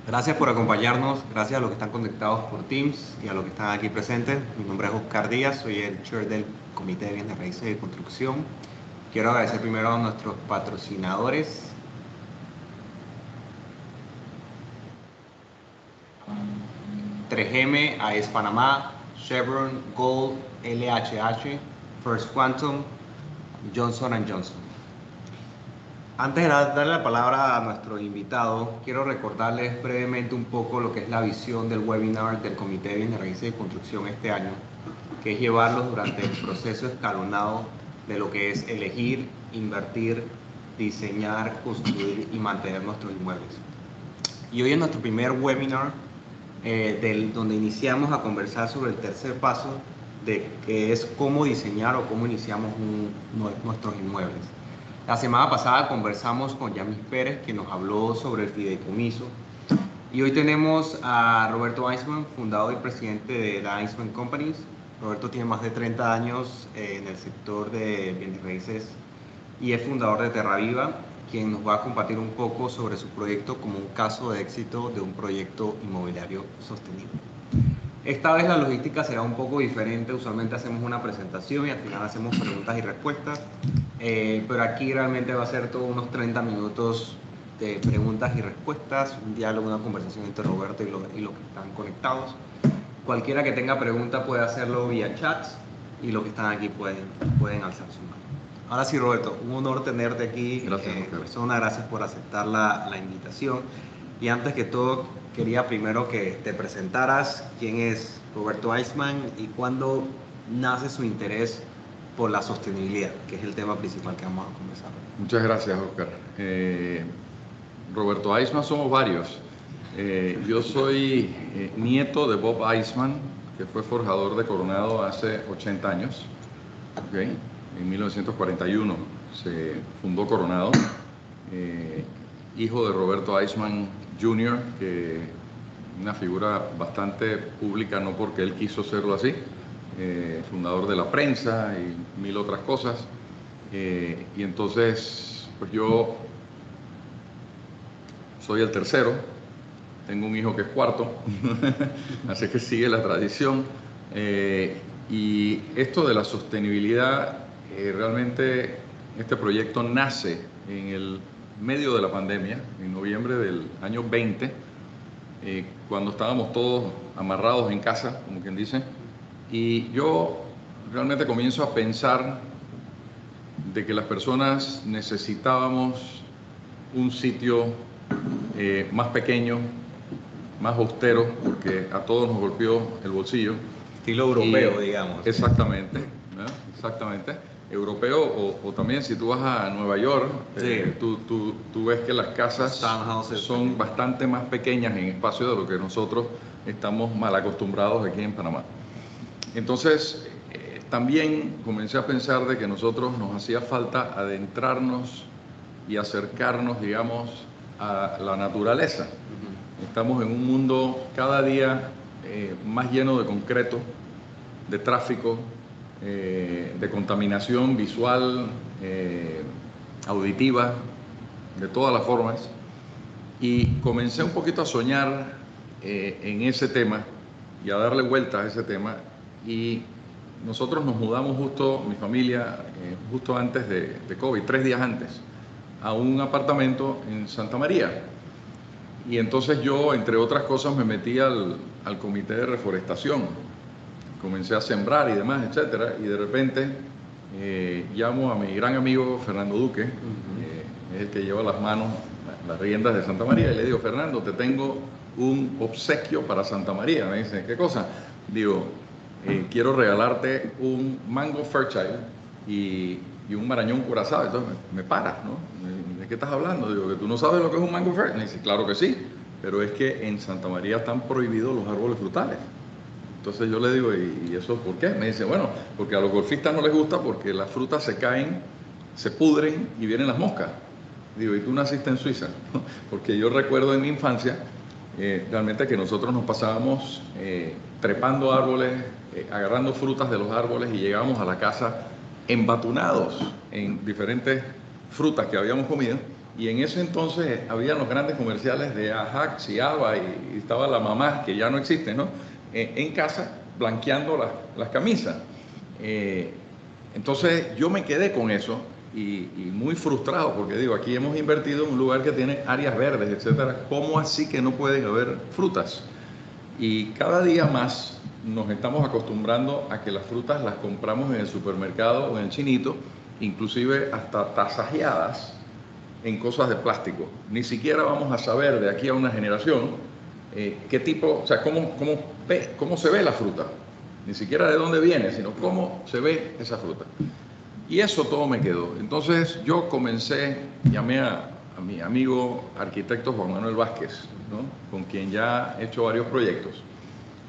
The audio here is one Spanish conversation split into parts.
Gracias por acompañarnos, gracias a los que están conectados por Teams y a los que están aquí presentes. Mi nombre es Oscar Díaz, soy el chair del Comité de Bienes Raíces de Construcción. Quiero agradecer primero a nuestros patrocinadores. 3M, AES Panamá, Chevron, Gold, LHH, First Quantum, Johnson Johnson. Antes de darle la palabra a nuestro invitado, quiero recordarles brevemente un poco lo que es la visión del webinar del Comité de Bienes Raíces de Construcción este año, que es llevarlos durante el proceso escalonado de lo que es elegir, invertir, diseñar, construir y mantener nuestros inmuebles. Y hoy es nuestro primer webinar donde iniciamos a conversar sobre el tercer paso de que es cómo diseñar o cómo iniciamos nuestros inmuebles. La semana pasada conversamos con Yamis Pérez, que nos habló sobre el fideicomiso. Y hoy tenemos a Roberto Eisman, fundador y presidente de The Eisman Companies. Roberto tiene más de 30 años en el sector de bienes raíces y es fundador de Terraviva, quien nos va a compartir un poco sobre su proyecto como un caso de éxito de un proyecto inmobiliario sostenible. Esta vez la logística será un poco diferente. Usualmente hacemos una presentación y al final hacemos preguntas y respuestas. Pero aquí realmente va a ser todos unos 30 minutos de preguntas y respuestas, un diálogo, una conversación entre Roberto y los que están conectados. Cualquiera que tenga pregunta puede hacerlo vía chat y los que están aquí pueden alzar su mano. Ahora sí, Roberto, un honor tenerte aquí. Gracias, persona, gracias por aceptar la invitación. Y antes que todo, quería primero que te presentaras quién es Roberto Eisman y cuándo nace su interés por la sostenibilidad, que es el tema principal que vamos a conversar. Muchas gracias, Oscar. Roberto Eisman somos varios. Yo soy nieto de Bob Eisman, que fue forjador de Coronado hace 80 años. ¿Okay? En 1941 se fundó Coronado. Hijo de Roberto Eisman Jr., que una figura bastante pública, no porque él quiso serlo así, fundador de la prensa y mil otras cosas. Y entonces, pues yo soy el tercero, tengo un hijo que es cuarto, así que sigue la tradición. Y esto de la sostenibilidad, realmente este proyecto nace en el medio de la pandemia, en noviembre del año 20, cuando estábamos todos amarrados en casa, como quien dice, y yo realmente comienzo a pensar de que las personas necesitábamos un sitio más pequeño, más austero, porque a todos nos golpeó el bolsillo. Estilo europeo, digamos. Exactamente, ¿no? Exactamente. Europeo o también si tú vas a Nueva York, sí. Tú ves que las casas son bastante más pequeñas en espacio de lo que nosotros estamos mal acostumbrados aquí en Panamá. Entonces, también comencé a pensar de que nosotros nos hacía falta adentrarnos y acercarnos, digamos, a la naturaleza. Estamos en un mundo cada día más lleno de concreto, de tráfico, de contaminación visual, auditiva, de todas las formas. Y comencé un poquito a soñar en ese tema y a darle vueltas a ese tema. Y nosotros nos mudamos justo, mi familia, justo antes de COVID, 3 días antes, a un apartamento en Santa María. Y entonces yo, entre otras cosas, me metí al comité de reforestación. Comencé a sembrar y demás, etcétera, y de repente llamo a mi gran amigo Fernando Duque, es el que lleva las riendas de Santa María, y le digo: Fernando, te tengo un obsequio para Santa María. Me dice: ¿qué cosa? Digo: quiero regalarte un mango Fairchild y un marañón curazao. Entonces me para, ¿no? ¿De qué estás hablando? Digo: que tú no sabes lo que es un mango Fairchild. Me dice: claro que sí, pero es que en Santa María están prohibidos los árboles frutales. Entonces yo le digo: ¿y eso por qué? Me dice: bueno, porque a los golfistas no les gusta porque las frutas se caen, se pudren y vienen las moscas. Digo: ¿y tú naciste en Suiza? Porque yo recuerdo en mi infancia realmente que nosotros nos pasábamos trepando árboles, agarrando frutas de los árboles y llegábamos a la casa embatunados en diferentes frutas que habíamos comido Y en ese entonces habían los grandes comerciales de Ajax y Ava y estaba la mamá, que ya no existe, ¿no? En casa blanqueando las camisas. Entonces yo me quedé con eso y muy frustrado porque digo, aquí hemos invertido en un lugar que tiene áreas verdes, etcétera. ¿Cómo así que no pueden haber frutas? Y cada día más nos estamos acostumbrando a que las frutas las compramos en el supermercado o en el chinito, inclusive hasta tasajeadas en cosas de plástico. Ni siquiera vamos a saber de aquí a una generación qué tipo, o sea, cómo se ve la fruta. Ni siquiera de dónde viene, sino cómo se ve esa fruta. Y eso todo me quedó. Entonces yo llamé a mi amigo arquitecto Juan Manuel Vázquez, ¿no? Con quien ya he hecho varios proyectos,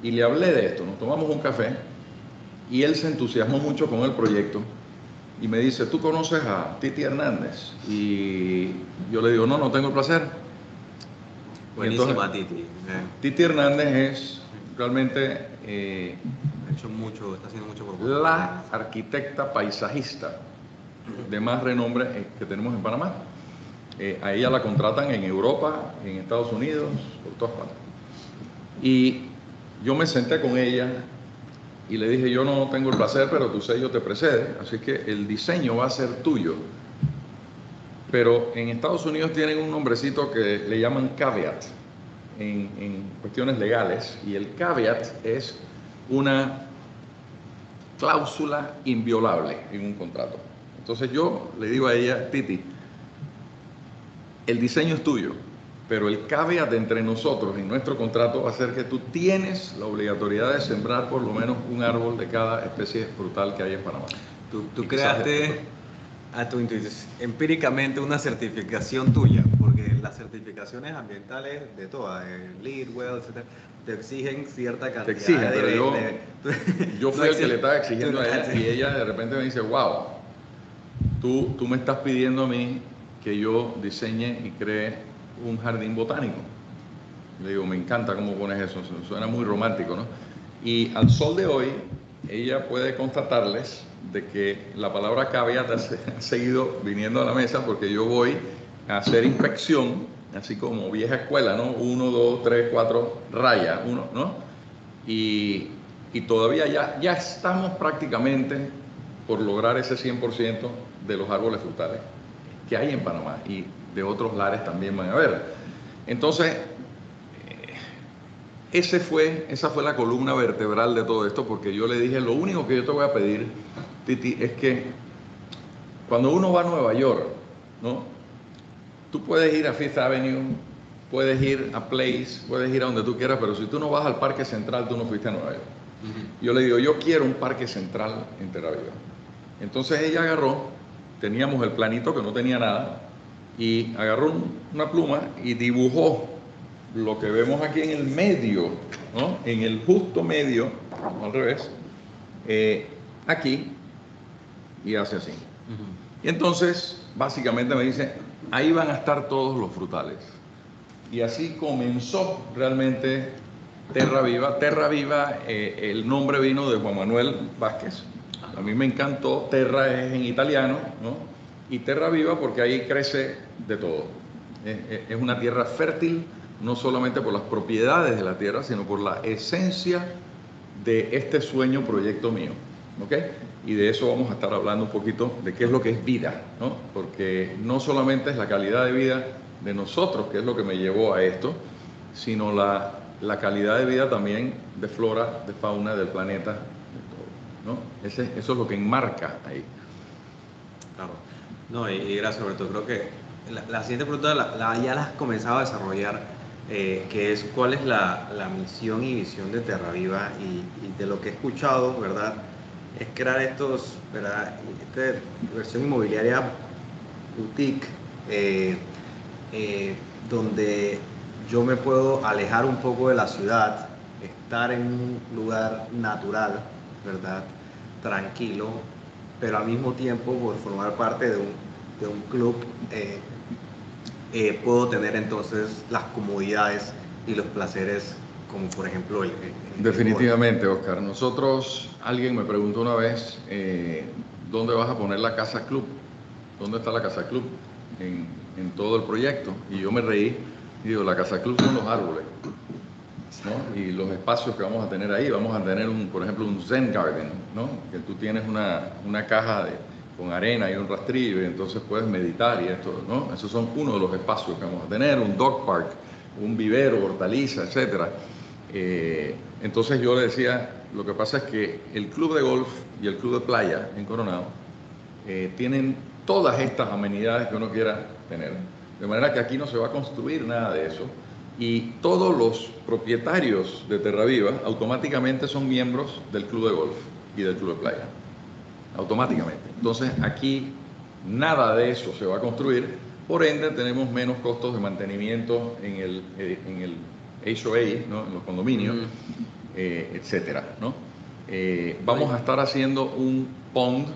y le hablé de esto. Nos tomamos un café y él se entusiasmó mucho con el proyecto y me dice, ¿tú conoces a Titi Hernández? Y yo le digo, no, no tengo el placer. Buenísima Titi. Titi Hernández es realmente Está haciendo mucho por la arquitecta paisajista de más renombre que tenemos en Panamá. A ella la contratan en Europa, en Estados Unidos, por todas partes. Y yo me senté con ella y le dije, yo no tengo el placer, pero tu sello te precede, así que el diseño va a ser tuyo. Pero en Estados Unidos tienen un nombrecito que le llaman caveat en cuestiones legales, y el caveat es una cláusula inviolable en un contrato. Entonces yo le digo a ella, Titi, el diseño es tuyo, pero el caveat entre nosotros en nuestro contrato va a ser que tú tienes la obligatoriedad de sembrar por lo menos un árbol de cada especie frutal que hay en Panamá. Tú creaste empíricamente una certificación tuya, porque las certificaciones ambientales de todas, LEED, WELL, etc., te exigen cierta cantidad. Te exigen, pero yo fui el que le estaba exigiendo a ella, y ella de repente me dice, wow, tú me estás pidiendo a mí que yo diseñe y cree un jardín botánico. Le digo, me encanta cómo pones eso, suena muy romántico, ¿no? Y al sol de hoy, ella puede constatarles de que la palabra caveat ha seguido viniendo a la mesa, porque yo voy a hacer inspección, así como vieja escuela, ¿no? 1, 2, 3, 4, raya, 1, ¿no? Y todavía ya estamos prácticamente por lograr ese 100% de los árboles frutales que hay en Panamá, y de otros lares también van a haber. Entonces, esa fue la columna vertebral de todo esto, porque yo le dije, lo único que yo te voy a pedir, Titi, es que cuando uno va a Nueva York, ¿no? Tú puedes ir a Fifth Avenue, puedes ir a Place, puedes ir a donde tú quieras, pero si tú no vas al Parque Central, tú no fuiste a Nueva York. Yo le digo, yo quiero un Parque Central en Terra Viva. Entonces ella teníamos el planito que no tenía nada, y agarró una pluma y dibujó lo que vemos aquí en el medio, ¿no? En el justo medio, al revés, aquí, y hace así. Y entonces, básicamente me dice, ahí van a estar todos los frutales. Y así comenzó realmente Terra Viva. Terra Viva, el nombre vino de Juan Manuel Vázquez. A mí me encantó. Terra es en italiano, ¿no? Y Terra Viva porque ahí crece de todo. Es una tierra fértil, no solamente por las propiedades de la tierra, sino por la esencia de este sueño proyecto mío, ¿ok? Y de eso vamos a estar hablando un poquito, de qué es lo que es vida, ¿no? Porque no solamente es la calidad de vida de nosotros, que es lo que me llevó a esto, sino la calidad de vida también de flora, de fauna, del planeta, de todo, ¿no? Eso es lo que enmarca ahí. Claro. No, y gracias, Roberto. Creo que la siguiente pregunta ya la has comenzado a desarrollar, que es cuál es la misión y visión de Terra Viva, y de lo que he escuchado, ¿verdad? Es crear ¿verdad? Esta versión inmobiliaria boutique, donde yo me puedo alejar un poco de la ciudad, estar en un lugar natural, ¿verdad? Tranquilo, pero al mismo tiempo, por formar parte de un club, puedo tener entonces las comodidades y los placeres, como por ejemplo el Definitivamente, Oscar. Alguien me preguntó una vez, ¿dónde vas a poner la casa club? ¿Dónde está la casa club? en todo el proyecto. Y yo me reí y digo, la Casa Club son los árboles, ¿no? Y los espacios que vamos a tener ahí, vamos a tener, por ejemplo, un Zen Garden, ¿no? Que tú tienes una caja con arena y un rastrillo y entonces puedes meditar y esto, ¿no? Esos son uno de los espacios que vamos a tener, un dog park, un vivero, hortaliza, etcétera. Entonces yo le decía, lo que pasa es que el club de golf y el club de playa en Coronado tienen todas estas amenidades que uno quiera tener, de manera que aquí no se va a construir nada de eso y todos los propietarios de Terra Viva automáticamente son miembros del club de golf y del club de playa, automáticamente. Entonces aquí nada de eso se va a construir, por ende tenemos menos costos de mantenimiento en el HOA, ¿no? En los condominios, etcétera, ¿no? Vamos a estar haciendo un pond,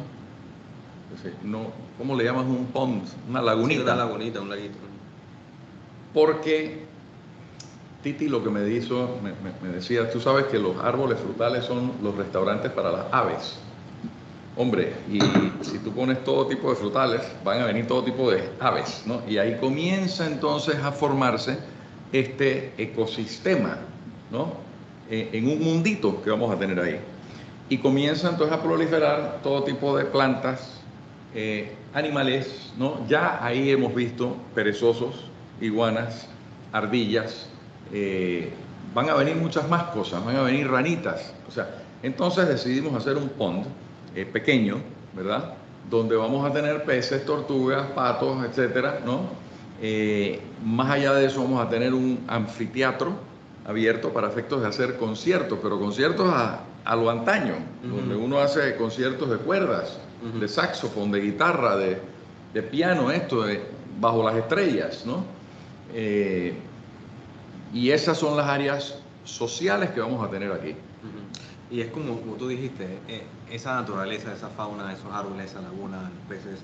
no, ¿cómo le llamas un pond? Una lagunita. Sí, una lagunita, un laguito. Porque Titi lo que me decía, tú sabes que los árboles frutales son los restaurantes para las aves. Hombre, y si tú pones todo tipo de frutales, van a venir todo tipo de aves, ¿no? Y ahí comienza entonces a formarse este ecosistema, ¿no? En un mundito que vamos a tener ahí. Y comienza entonces a proliferar todo tipo de plantas, animales, ¿no? Ya ahí hemos visto perezosos, iguanas, ardillas, van a venir muchas más cosas, van a venir ranitas. O sea, entonces decidimos hacer un pond pequeño, ¿verdad? Donde vamos a tener peces, tortugas, patos, etcétera, ¿no? Más allá de eso vamos a tener un anfiteatro abierto para efectos de hacer conciertos, pero conciertos a lo antaño, donde uno hace conciertos de cuerdas, de saxofón, de guitarra, de piano, bajo las estrellas, ¿no? Y esas son las áreas sociales que vamos a tener aquí. Y es como tú dijiste, esa naturaleza, esa fauna, esos árboles, esa laguna, los peces,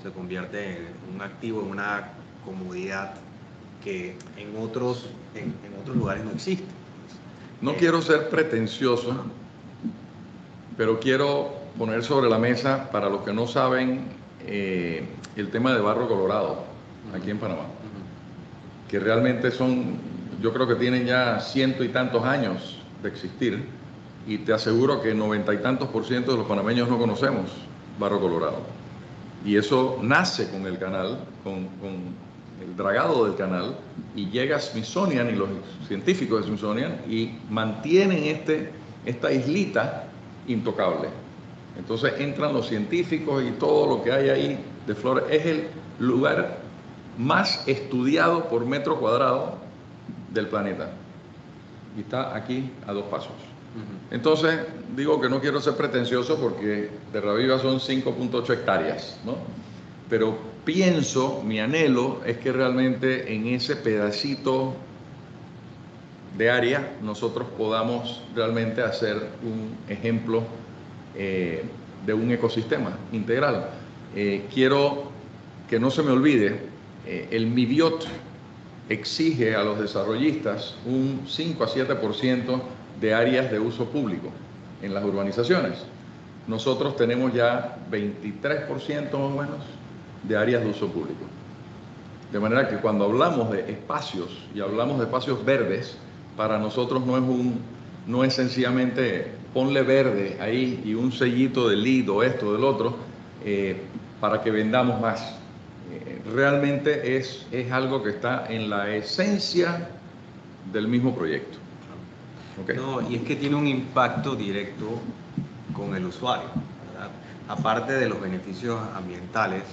se convierte en un activo, en una comodidad que en otros lugares no existe. No quiero ser pretencioso, pero quiero poner sobre la mesa, para los que no saben, el tema de Barro Colorado, aquí en Panamá, que realmente yo creo que tienen ya 100 y tantos años de existir, y te aseguro que 90 y tantos % de los panameños no conocemos Barro Colorado. Y eso nace con el canal, con el dragado del canal, y llega a Smithsonian y los científicos de Smithsonian y mantienen esta islita intocable. Entonces entran los científicos y todo lo que hay ahí de flores. Es el lugar más estudiado por metro cuadrado del planeta. Y está aquí a 2 pasos. Entonces, digo que no quiero ser pretencioso porque Terra Viva son 5.8 hectáreas, ¿no? Pero pienso, mi anhelo es que realmente en ese pedacito de área nosotros podamos realmente hacer un ejemplo de un ecosistema integral. Quiero que no se me olvide, el MIBIOT exige a los desarrollistas un 5 a 7% de áreas de uso público en las urbanizaciones. Nosotros tenemos ya 23% más o menos de áreas de uso público. De manera que cuando hablamos de espacios y hablamos de espacios verdes, para nosotros no es sencillamente ponle verde ahí y un sellito de LEED o esto del otro para que vendamos más. Realmente es algo que está en la esencia del mismo proyecto. Okay. No, y es que tiene un impacto directo con el usuario, ¿verdad? Aparte de los beneficios ambientales,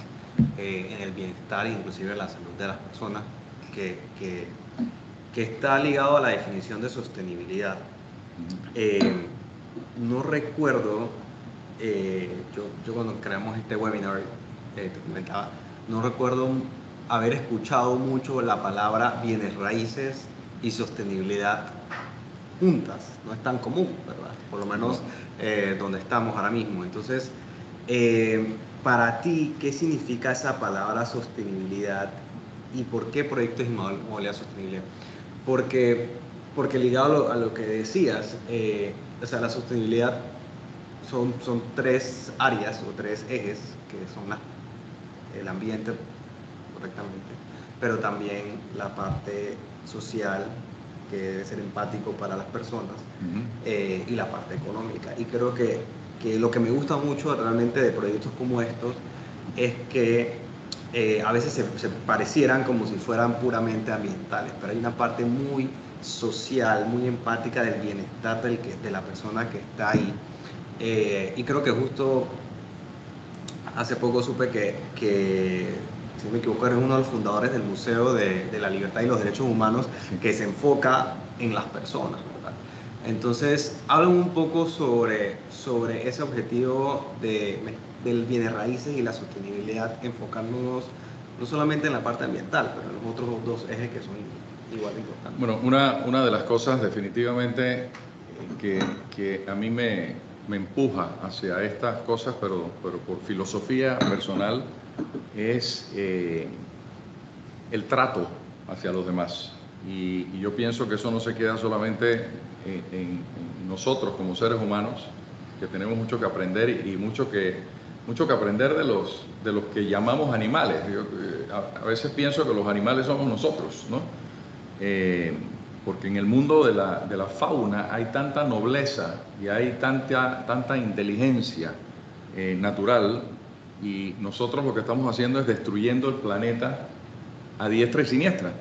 en el bienestar, inclusive en la salud de las personas, que está ligado a la definición de sostenibilidad. No recuerdo, yo cuando creamos este webinar, te comentaba, no recuerdo haber escuchado mucho la palabra bienes raíces y sostenibilidad juntas, no es tan común, ¿verdad? Por lo menos donde estamos ahora mismo. Entonces, para ti, ¿qué significa esa palabra sostenibilidad y por qué Proyectos Inmobiliarios Sostenibilidad? Porque ligado a lo que decías, o sea, la sostenibilidad son 3 áreas o 3 ejes, que son el ambiente, correctamente, pero también la parte social, que debe ser empático para las personas, y la parte económica. Y creo que lo que me gusta mucho realmente de proyectos como estos es que a veces se parecieran como si fueran puramente ambientales, pero hay una parte muy social, muy empática del bienestar de la persona que está ahí. Y creo que justo hace poco supe que, si no me equivoco, eres uno de los fundadores del Museo de la Libertad y los Derechos Humanos, que se enfoca en las personas, ¿verdad? Entonces, hablan un poco sobre ese objetivo del bienes raíces y la sostenibilidad, enfocándonos no solamente en la parte ambiental, pero en los otros dos ejes que son igual de importantes. Bueno, una de las cosas definitivamente que a mí me empuja hacia estas cosas, pero por filosofía personal, es el trato hacia los demás. Y yo pienso que eso no se queda solamente en nosotros como seres humanos, que tenemos mucho que aprender y mucho que aprender de los que llamamos animales. Yo, a veces pienso que los animales somos nosotros, ¿no? Porque en el mundo de la fauna hay tanta nobleza y hay tanta inteligencia natural, y nosotros lo que estamos haciendo es destruyendo el planeta a diestra y siniestra.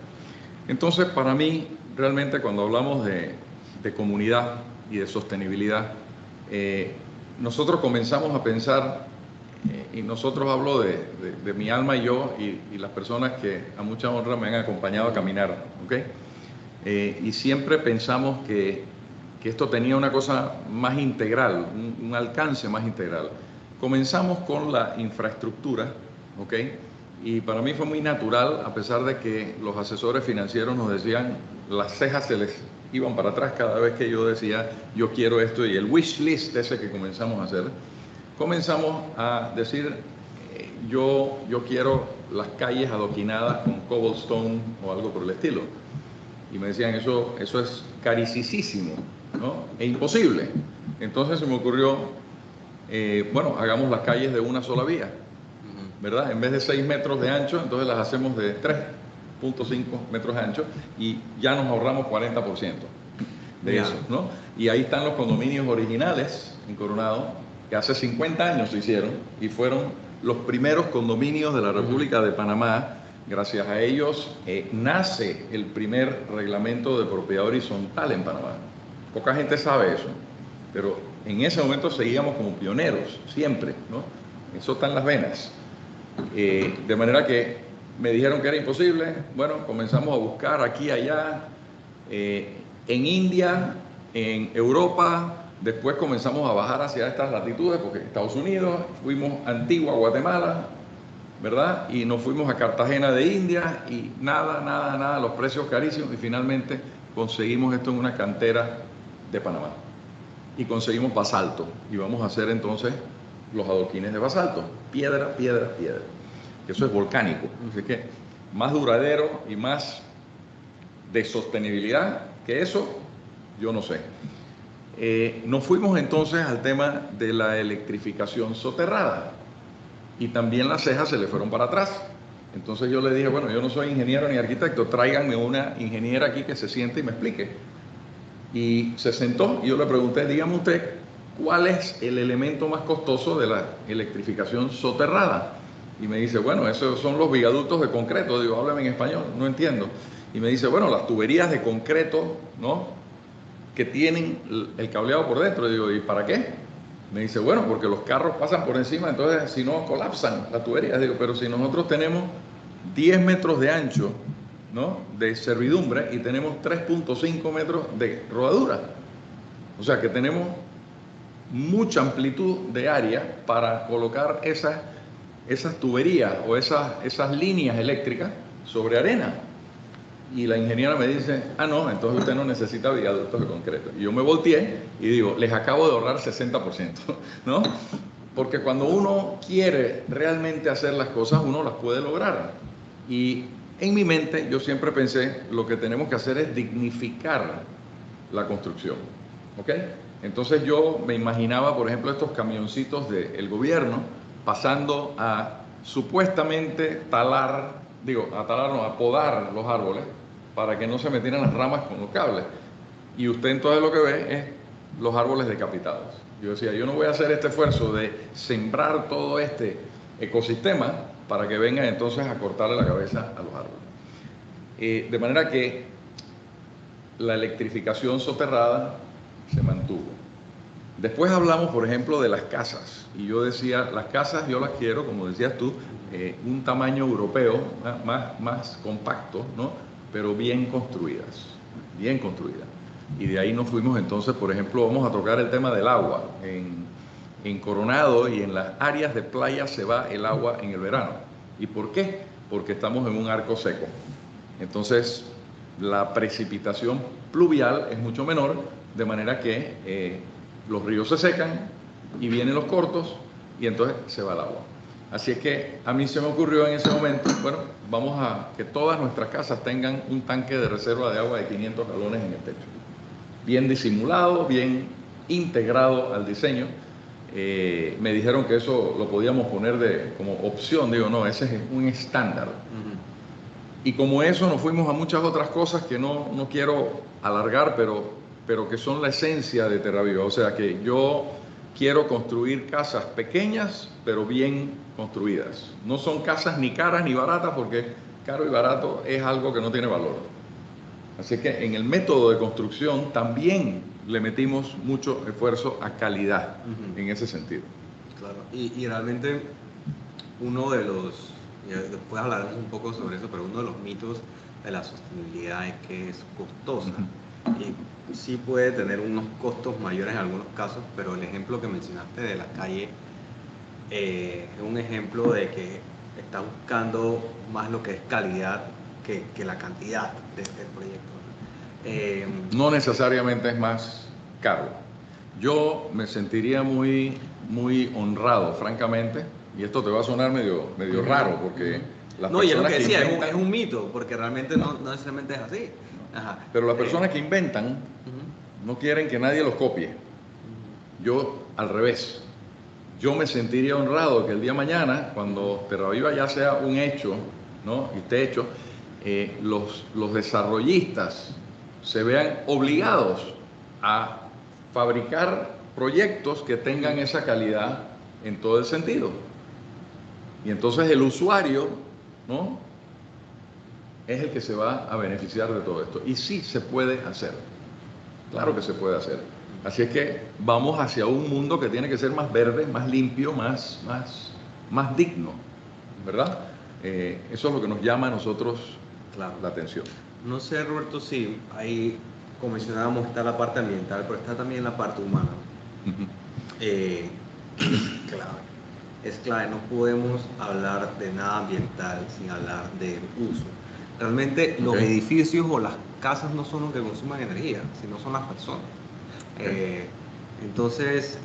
Entonces, para mí, realmente cuando hablamos de comunidad y de sostenibilidad, nosotros comenzamos a pensar, y nosotros hablo de mi alma y yo y las personas que a mucha honra me han acompañado a caminar, ¿ok? Y siempre pensamos que esto tenía una cosa más integral, un alcance más integral. Comenzamos con la infraestructura, ¿ok? Y para mí fue muy natural, a pesar de que los asesores financieros nos decían, las cejas se les iban para atrás cada vez que yo decía, yo quiero esto, y el wish list ese que comenzamos a hacer, comenzamos a decir, yo quiero las calles adoquinadas con cobblestone o algo por el estilo. Y me decían, eso es carísimo, ¿no? E imposible. Entonces se me ocurrió, bueno, hagamos las calles de una sola vía, ¿verdad? En vez de 6 metros de ancho, entonces las hacemos de 3.5 metros de ancho y ya nos ahorramos 40% de eso, ¿no? Y ahí están los condominios originales en Coronado, que hace 50 años se hicieron y fueron los primeros condominios de la República de Panamá. Gracias a ellos nace el primer reglamento de propiedad horizontal en Panamá. Poca gente sabe eso, pero en ese momento seguíamos como pioneros, siempre, ¿no? Eso está en las venas. De manera que me dijeron que era imposible. Bueno, comenzamos a buscar aquí y allá, en India, en Europa. Después comenzamos a bajar hacia estas latitudes, porque Estados Unidos, fuimos a Antigua, Guatemala, ¿verdad? Y nos fuimos a Cartagena de India y nada, los precios carísimos, y finalmente conseguimos esto en una cantera de Panamá. Y conseguimos basalto, y vamos a hacer entonces los adoquines de basalto, piedra. Eso es volcánico, así que más duradero y más de sostenibilidad que eso, yo no sé. Nos fuimos entonces al tema de la electrificación soterrada, y también las cejas se le fueron para atrás. Entonces yo le dije, bueno, yo no soy ingeniero ni arquitecto, tráiganme una ingeniera aquí que se siente y me explique. Y se sentó y yo le pregunté, dígame usted, ¿cuál es el elemento más costoso de la electrificación soterrada? Y me dice, bueno, esos son los viaductos de concreto. Digo, háblame en español, no entiendo. Y me dice, bueno, las tuberías de concreto, ¿no?, que tienen el cableado por dentro. Digo, ¿y para qué? Me dice, bueno, porque los carros pasan por encima, entonces si no colapsan las tuberías. Digo, pero si nosotros tenemos 10 metros de ancho, ¿no?, de servidumbre, y tenemos 3.5 metros de rodadura. O sea que tenemos mucha amplitud de área para colocar esas tuberías o esas líneas eléctricas sobre arena. Y la ingeniera me dice, no, entonces usted no necesita viaductos de concreto. Y yo me volteé y digo, les acabo de ahorrar 60%, ¿no? Porque cuando uno quiere realmente hacer las cosas, uno las puede lograr. Y en mi mente yo siempre pensé, lo que tenemos que hacer es dignificar la construcción, ¿ok? Entonces yo me imaginaba, por ejemplo, estos camioncitos del gobierno pasando a supuestamente talar a podar los árboles para que no se metieran las ramas con los cables. Y usted entonces lo que ve es los árboles decapitados. Yo decía, yo no voy a hacer este esfuerzo de sembrar todo este ecosistema para que vengan entonces a cortarle la cabeza a los árboles. De manera que la electrificación soterrada se mantuvo. Después hablamos, por ejemplo, de las casas. Y yo decía, las casas yo las quiero, como decías tú, un tamaño europeo, más compacto, ¿no? Pero bien construidas, bien construidas. Y de ahí nos fuimos entonces, por ejemplo, vamos a tocar el tema del agua. En Coronado y en las áreas de playa se va el agua en el verano. ¿Y por qué? Porque estamos en un arco seco. Entonces, la precipitación pluvial es mucho menor, de manera que los ríos se secan y vienen los cortos y entonces se va el agua. Así es que a mí se me ocurrió en ese momento, bueno, vamos a que todas nuestras casas tengan un tanque de reserva de agua de 500 galones en el techo. Bien disimulado, bien integrado al diseño. Me dijeron que eso lo podíamos poner como opción. Digo, no, ese es un estándar. Y como eso nos fuimos a muchas otras cosas que no quiero alargar, pero que son la esencia de Terraviva. O sea que yo quiero construir casas pequeñas, pero bien construidas. No son casas ni caras ni baratas, porque caro y barato es algo que no tiene valor. Así que en el método de construcción también le metimos mucho esfuerzo a calidad en ese sentido. Claro, y realmente uno de los, ya después hablaremos un poco sobre eso, pero uno de los mitos de la sostenibilidad es que es costosa. Y sí puede tener unos costos mayores en algunos casos, pero el ejemplo que mencionaste de la calle es un ejemplo de que está buscando más lo que es calidad que la cantidad del proyecto. No necesariamente es más caro. Yo me sentiría muy honrado, francamente, y esto te va a sonar medio raro, porque las no, y es lo personas que decía, inventan, es un mito, porque realmente no necesariamente es así. Ajá. Pero las personas que inventan no quieren que nadie los copie. Yo, al revés, yo me sentiría honrado que el día de mañana, cuando Terraviva ya sea un hecho, ¿no? Y esté hecho, los desarrollistas se vean obligados a fabricar proyectos que tengan esa calidad en todo el sentido. Y entonces el usuario, ¿no?, es el que se va a beneficiar de todo esto. Y sí se puede hacer. Claro que se puede hacer. Así es que vamos hacia un mundo que tiene que ser más verde, más limpio, más digno, ¿verdad? Eso es lo que nos llama a nosotros, claro, la atención. No sé, Roberto, sí, ahí, como mencionábamos, está la parte ambiental, pero está también la parte humana. Es clave. Es clave, no podemos hablar de nada ambiental sin hablar del uso. Realmente los edificios o las casas no son los que consumen energía, sino son las personas. Entonces,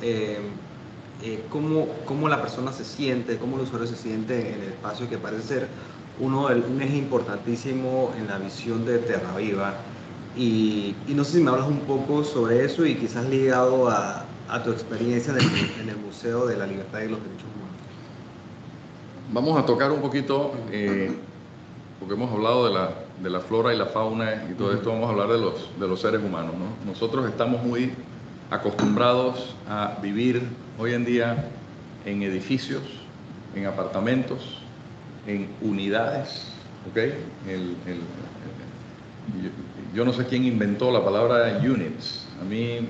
cómo la persona se siente, cómo el usuario se siente en el espacio, que parece ser un eje importantísimo en la visión de Terraviva. Y no sé si me hablas un poco sobre eso y quizás ligado a tu experiencia en el Museo de la Libertad y los Derechos Humanos. Vamos a tocar un poquito, porque hemos hablado de la flora y la fauna y todo esto, vamos a hablar de los seres humanos, ¿no? Nosotros estamos muy acostumbrados a vivir hoy en día en edificios, en apartamentos, en unidades, ¿ok? Yo no sé quién inventó la palabra units. A mí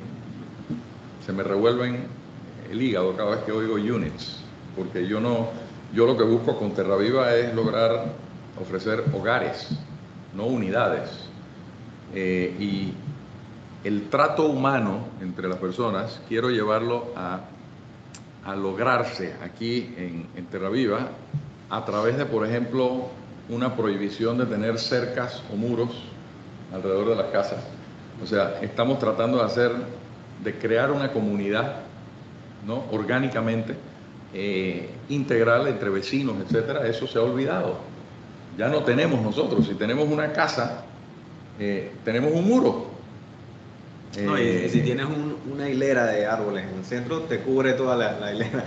se me revuelven el hígado cada vez que oigo units, porque yo lo que busco con Terraviva es lograr ofrecer hogares, no unidades. Y el trato humano entre las personas quiero llevarlo a lograrse aquí en Terraviva a través de, por ejemplo, una prohibición de tener cercas o muros alrededor de las casas. O sea, estamos tratando de crear una comunidad, ¿no?, orgánicamente, integral entre vecinos, etcétera. Eso se ha olvidado. Ya no tenemos nosotros. Si tenemos una casa, tenemos un muro. No, y si tienes una hilera de árboles en el centro, te cubre toda la hilera,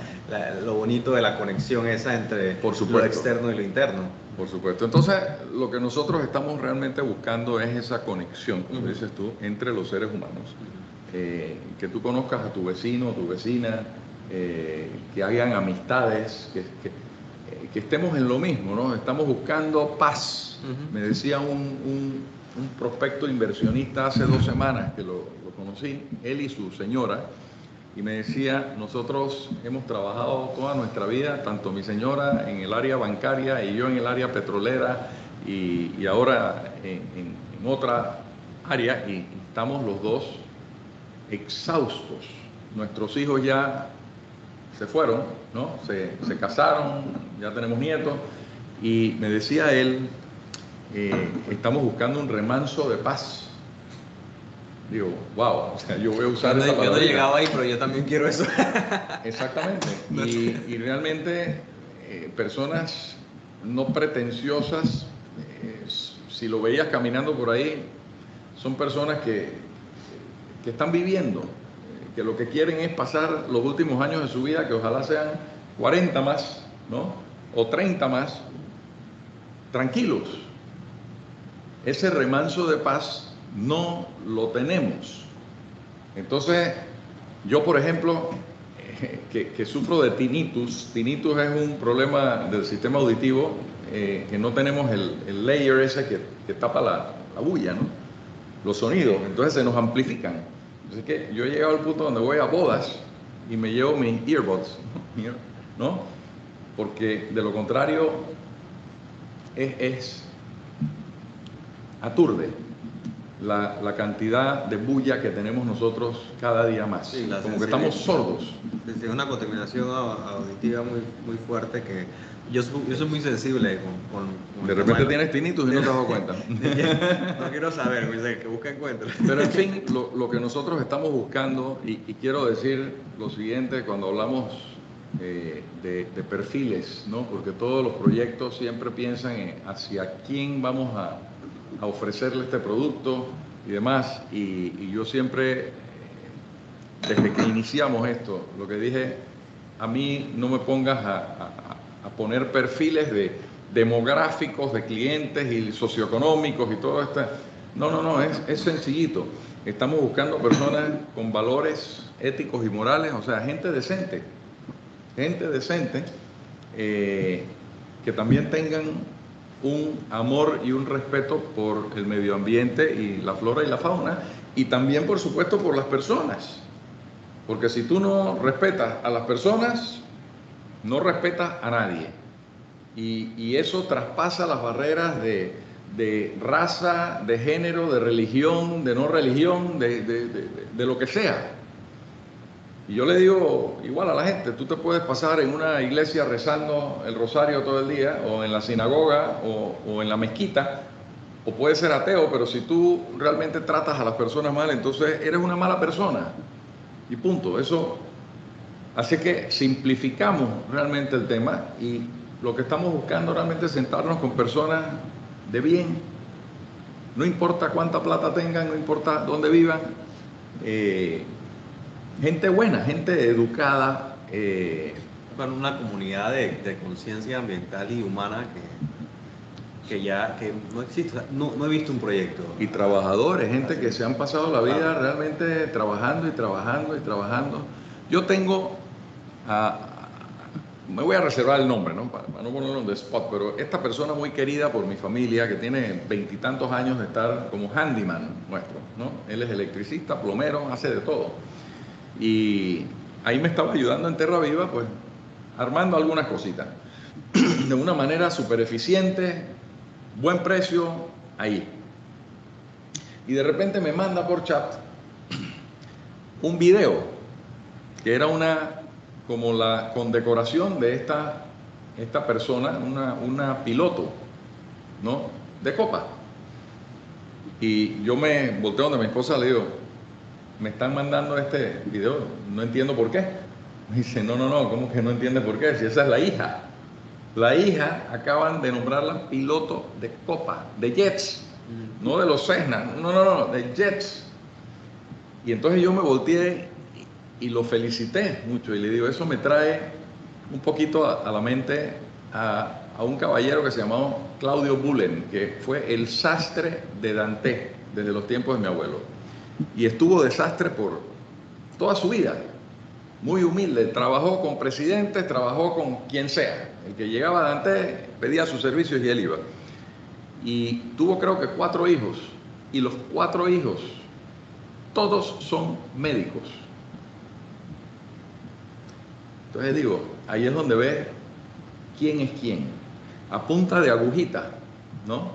lo bonito de la conexión esa entre por supuesto, lo externo y lo interno. Por supuesto. Entonces, lo que nosotros estamos realmente buscando es esa conexión, como dices tú, entre los seres humanos. Que tú conozcas a tu vecino, tu vecina, que hayan amistades, que estemos en lo mismo, ¿no? Estamos buscando paz. Me decía un prospecto inversionista hace 2 semanas que lo conocí, él y su señora, y me decía, nosotros hemos trabajado toda nuestra vida, tanto mi señora en el área bancaria y yo en el área petrolera y ahora en otra área, y estamos los dos exhaustos. Nuestros hijos ya se fueron, ¿no? Se casaron, ya tenemos nietos, y me decía él, estamos buscando un remanso de paz. Digo, wow, o sea, yo voy a usar esa palabra. Yo no he llegado ahí, pero yo también quiero eso. Exactamente. Y realmente personas no pretenciosas, si lo veías caminando por ahí, son personas que están viviendo, que lo que quieren es pasar los últimos años de su vida, que ojalá sean 40 más, ¿no? O 30 más, tranquilos. Ese remanso de paz no lo tenemos. Entonces, yo por ejemplo, que sufro de tinnitus. Tinnitus es un problema del sistema auditivo, que no tenemos el layer ese que tapa la bulla, ¿no? Los sonidos, entonces se nos amplifican. Así que yo he llegado al punto donde voy a bodas y me llevo mis earbuds, ¿no? Porque de lo contrario es aturde la cantidad de bulla que tenemos nosotros cada día más. Sí, como que estamos sordos. Es una contaminación auditiva muy fuerte que yo soy muy sensible con de repente tienes tinnitus y no te has dado cuenta. No quiero saber, que busca encuentro. Pero en fin, lo que nosotros estamos buscando, y quiero decir lo siguiente cuando hablamos de perfiles, ¿no? Porque todos los proyectos siempre piensan en hacia quién vamos a ofrecerle este producto y demás, y yo siempre, desde que iniciamos esto, lo que dije, a mí no me pongas a poner perfiles demográficos de clientes y socioeconómicos y todo esto. No, es sencillito. Estamos buscando personas con valores éticos y morales, o sea, gente decente, que también tengan un amor y un respeto por el medio ambiente y la flora y la fauna, y también, por supuesto, por las personas. Porque si tú no respetas a las personas, no respetas a nadie. Y eso traspasa las barreras de raza, de género, de religión, de no religión, de lo que sea. Y yo le digo igual a la gente, tú te puedes pasar en una iglesia rezando el rosario todo el día, o en la sinagoga, o en la mezquita, o puedes ser ateo, pero si tú realmente tratas a las personas mal, entonces eres una mala persona. Y punto. Eso. Así que simplificamos realmente el tema, y lo que estamos buscando realmente es sentarnos con personas de bien. No importa cuánta plata tengan, no importa dónde vivan. Gente buena, gente educada. Bueno, una comunidad de conciencia ambiental y humana que no existe. No he visto un proyecto. Y trabajadores, gente que se han pasado la vida realmente trabajando y trabajando y trabajando. Yo tengo, me voy a reservar el nombre, ¿no? Para no ponerlo en the spot, pero esta persona muy querida por mi familia, que tiene 20 y tantos años de estar como handyman nuestro, ¿no? Él es electricista, plomero, hace de todo. Y ahí me estaba ayudando en Terra Viva, pues, armando algunas cositas. De una manera súper eficiente, buen precio, ahí. Y de repente me manda por chat un video, que era como la condecoración de esta persona, una piloto, ¿no? De copa. Y yo me volteo donde mi esposa, le digo, me están mandando este video, no entiendo por qué. Me dice, no, ¿cómo que no entiendes por qué? Si esa es la hija. La hija acaban de nombrarla piloto de copa, de jets, no de los Cessna, no, de jets. Y entonces yo me volteé y lo felicité mucho y le digo, eso me trae un poquito a la mente a a un caballero que se llamaba Claudio Bullen, que fue el sastre de Dante desde los tiempos de mi abuelo. Y estuvo de sastre por toda su vida. Muy humilde, trabajó con presidentes, trabajó con quien sea. El que llegaba a Dante pedía sus servicios y él iba. Y tuvo creo que 4 hijos. Y los 4 hijos, todos son médicos. Entonces digo, ahí es donde ves quién es quién. A punta de agujita, ¿no?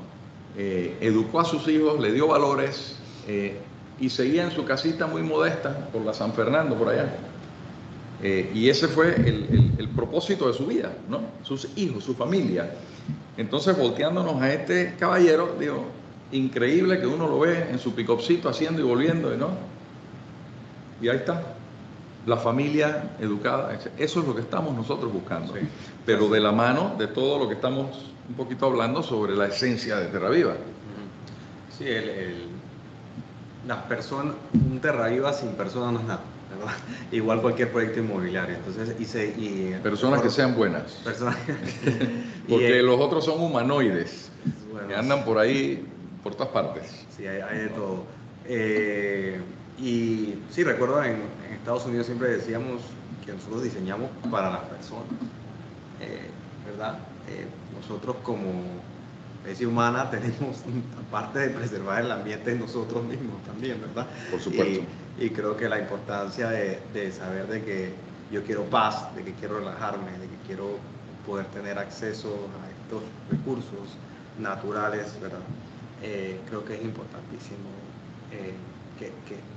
Educó a sus hijos, le dio valores y seguía en su casita muy modesta por la San Fernando, por allá. Y ese fue el propósito de su vida, ¿no? Sus hijos, su familia. Entonces, volteándonos a este caballero, digo, increíble que uno lo ve en su pick-upcito haciendo y volviendo, ¿no? Y ahí está, la familia educada. Eso es lo que estamos nosotros buscando. Sí. Pero de la mano de todo lo que estamos un poquito hablando sobre la esencia de Terra Viva. Sí, las personas, un Terra Viva sin personas no es nada. ¿Verdad? Igual cualquier proyecto inmobiliario. Entonces, personas que sean buenas. Personas porque los otros son humanoides, bueno, que andan por ahí, por todas partes. Sí, hay de todo. Y sí, recuerdo en Estados Unidos siempre decíamos que nosotros diseñamos para las personas, ¿verdad? Nosotros como especie humana tenemos, aparte de preservar el ambiente, nosotros mismos también, ¿verdad? Por supuesto. Y creo que la importancia de saber de que yo quiero paz, de que quiero relajarme, de que quiero poder tener acceso a estos recursos naturales, ¿verdad? Creo que es importantísimo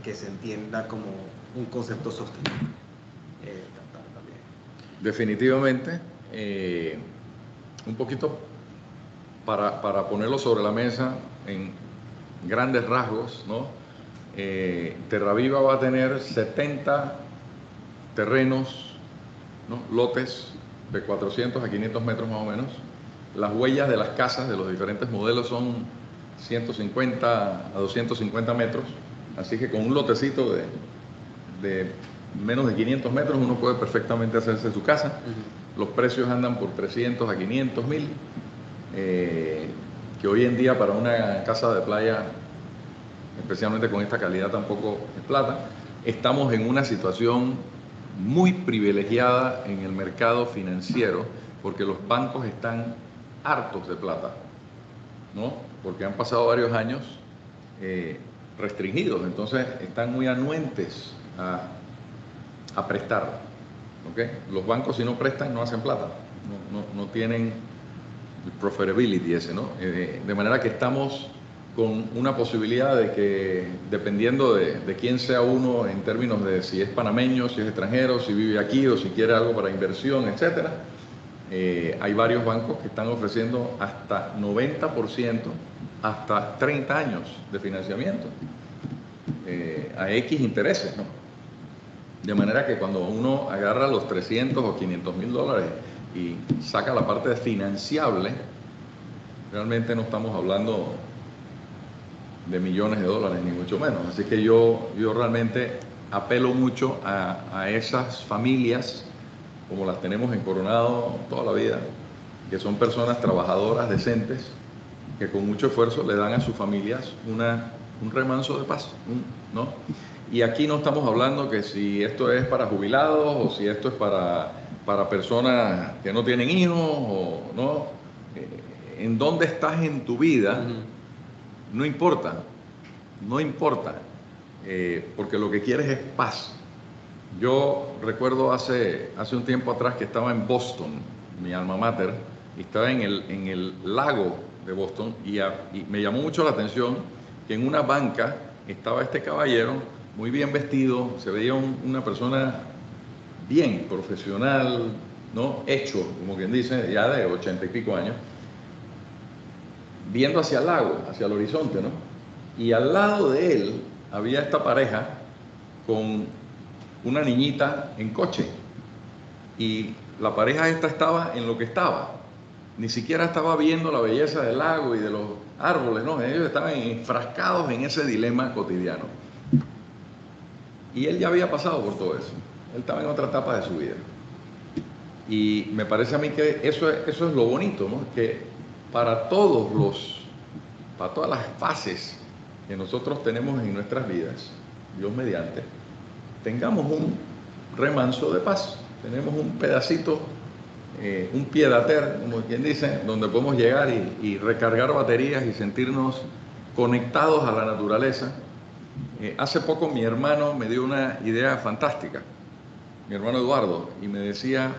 que se entienda como un concepto sostenible. También. Definitivamente, un poquito para ponerlo sobre la mesa en grandes rasgos, ¿no? Terra Viva va a tener 70 terrenos, ¿no? Lotes de 400 a 500 metros más o menos. Las huellas de las casas de los diferentes modelos son 150 a 250 metros, así que con un lotecito de menos de 500 metros uno puede perfectamente hacerse su casa. Los precios andan por 300 a 500 mil, que hoy en día para una casa de playa, especialmente con esta calidad, tampoco es plata. Estamos en una situación muy privilegiada en el mercado financiero porque los bancos están hartos de plata, ¿no? Porque han pasado varios años restringidos, entonces están muy anuentes a prestar, ¿okay? Los bancos, si no prestan, no hacen plata, no tienen el profitability ese, ¿no? De manera que estamos con una posibilidad de que, dependiendo de quién sea uno en términos de si es panameño, si es extranjero, si vive aquí o si quiere algo para inversión, etcétera, hay varios bancos que están ofreciendo hasta 90%, hasta 30 años de financiamiento a X intereses, ¿no? De manera que cuando uno agarra los 300 o 500 mil dólares y saca la parte de financiable, realmente no estamos hablando de millones de dólares, ni mucho menos. Así que yo realmente apelo mucho a esas familias, como las tenemos en Coronado toda la vida, que son personas trabajadoras, decentes, que con mucho esfuerzo le dan a sus familias un remanso de paz, ¿no? Y aquí no estamos hablando que si esto es para jubilados o si esto es para personas que no tienen hijos o no. En dónde estás en tu vida, no importa, porque lo que quieres es paz. Yo recuerdo hace un tiempo atrás que estaba en Boston, mi alma mater, y estaba en el lago de Boston y me llamó mucho la atención que en una banca estaba este caballero muy bien vestido, se veía una persona bien profesional, ¿no? Hecho, como quien dice, ya de 80 y pico años, viendo hacia el lago, hacia el horizonte, ¿no? Y al lado de él había esta pareja con una niñita en coche. Y la pareja esta estaba en lo que estaba. Ni siquiera estaba viendo la belleza del lago y de los árboles, ¿no? Ellos estaban enfrascados en ese dilema cotidiano. Y él ya había pasado por todo eso. Él estaba en otra etapa de su vida. Y me parece a mí que eso es lo bonito, ¿no? Que para para todas las fases que nosotros tenemos en nuestras vidas, Dios mediante, tengamos un remanso de paz, tenemos un pedacito, un pied-à-terre, como quien dice, donde podemos llegar y recargar baterías y sentirnos conectados a la naturaleza. Hace poco mi hermano me dio una idea fantástica, mi hermano Eduardo, y me decía,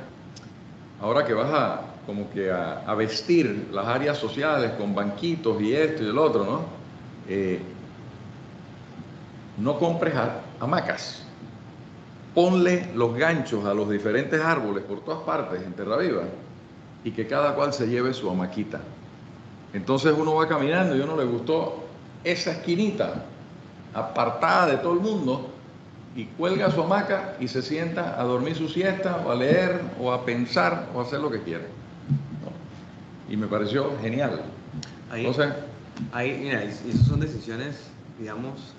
ahora que vas a vestir las áreas sociales con banquitos y esto y el otro, ¿no? No compres hamacas, ponle los ganchos a los diferentes árboles por todas partes en Terra Viva y que cada cual se lleve su hamaquita. Entonces uno va caminando y a uno le gustó esa esquinita apartada de todo el mundo y cuelga su hamaca y se sienta a dormir su siesta o a leer o a pensar o a hacer lo que quiera, ¿no? Y me pareció genial. Entonces, mira, y esas son decisiones, digamos,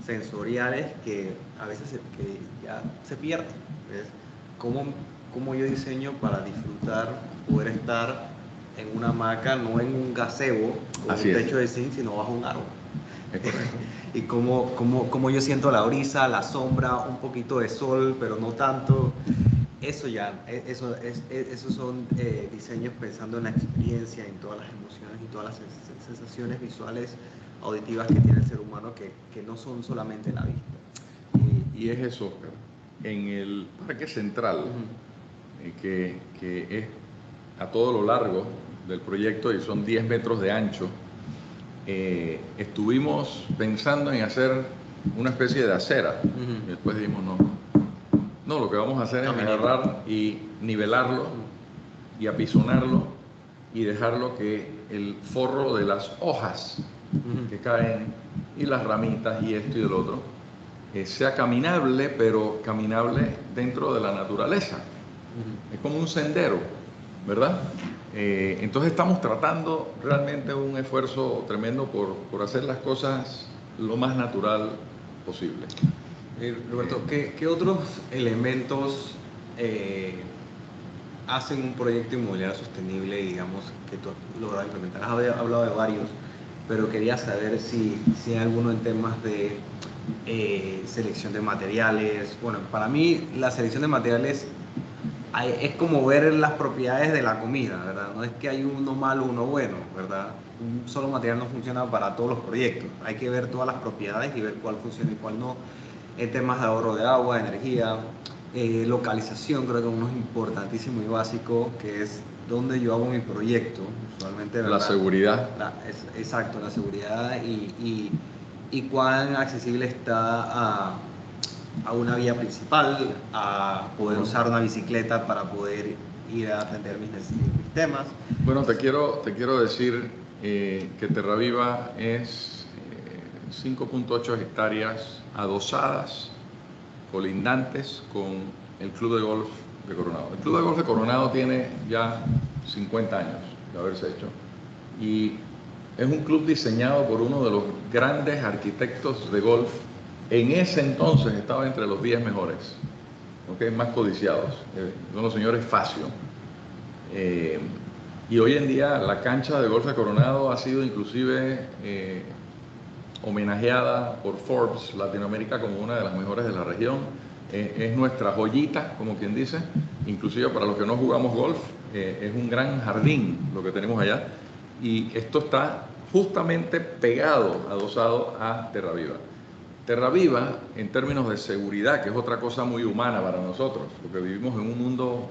sensoriales que a veces que ya se pierden. ¿Ves? ¿Cómo yo diseño para disfrutar, poder estar en una hamaca, no en un gazebo con un techo de zinc, sino bajo un árbol? Y cómo yo siento la brisa, la sombra, un poquito de sol, pero no tanto. Esos son diseños pensando en la experiencia, en todas las emociones y todas las sensaciones visuales, auditivas que tiene el ser humano, que no son solamente la vista. Y es eso, Oscar. En el Parque Central, que es a todo lo largo del proyecto y son 10 metros de ancho, estuvimos pensando en hacer una especie de acera. Y después dijimos, no, lo que vamos a hacer es agarrar y nivelarlo y apisonarlo y dejarlo que el forro de las hojas que caen y las ramitas y esto y el otro sea caminable, pero caminable dentro de la naturaleza. Es como un sendero, ¿verdad? Entonces estamos tratando realmente un esfuerzo tremendo por hacer las cosas lo más natural posible. Roberto, ¿qué otros elementos hacen un proyecto inmobiliario sostenible, digamos, que tú has logrado implementar? Has hablado de varios, pero quería saber si hay alguno en temas de selección de materiales. Bueno, para mí la selección de materiales es como ver las propiedades de la comida, ¿verdad? No es que hay uno malo, uno bueno, ¿verdad? Un solo material no funciona para todos los proyectos. Hay que ver todas las propiedades y ver cuál funciona y cuál no. En temas de ahorro de agua, de energía, localización, creo que uno es importantísimo y básico, que es dónde yo hago mi proyecto. Usualmente, ¿verdad? La seguridad. Exacto, la seguridad y cuán accesible está a una vía principal, a poder usar una bicicleta para poder ir a atender mis temas. Bueno, te quiero decir que Terra Viva es 5.8 hectáreas adosadas, colindantes con el Club de Golf de Coronado. El Club de Golf de Coronado tiene ya 50 años de haberse hecho y es un club diseñado por uno de los grandes arquitectos de golf. En ese entonces estaba entre los 10 mejores, más codiciados, son los señores Facio. Y hoy en día la cancha de golf de Coronado ha sido inclusive homenajeada por Forbes Latinoamérica como una de las mejores de la región. Es nuestra joyita, como quien dice, inclusive para los que no jugamos golf, es un gran jardín lo que tenemos allá. Y esto está justamente pegado, adosado a Terra Viva. Terra Viva, en términos de seguridad, que es otra cosa muy humana para nosotros, porque vivimos en un mundo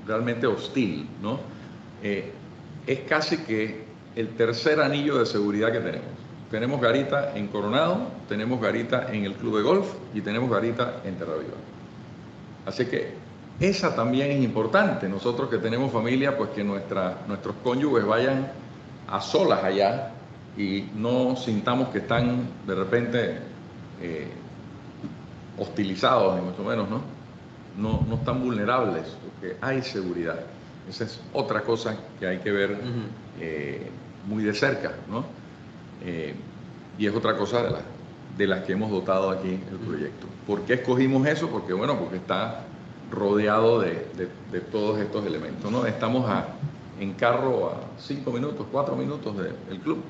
realmente hostil, ¿no? Es casi que el tercer anillo de seguridad que tenemos. Tenemos garita en Coronado, tenemos garita en el Club de Golf y tenemos garita en Terra Viva. Así que esa también es importante. Nosotros que tenemos familia, pues que nuestros cónyuges vayan a solas allá y no sintamos que están de repente hostilizados, ni mucho menos, ¿no? No están vulnerables, porque hay seguridad. Esa es otra cosa que hay que ver muy de cerca, ¿no? Y es otra cosa de las que hemos dotado aquí el proyecto. ¿Por qué escogimos eso? Porque está rodeado de todos estos elementos, ¿no? Estamos en carro a 5 minutos, 4 minutos del club.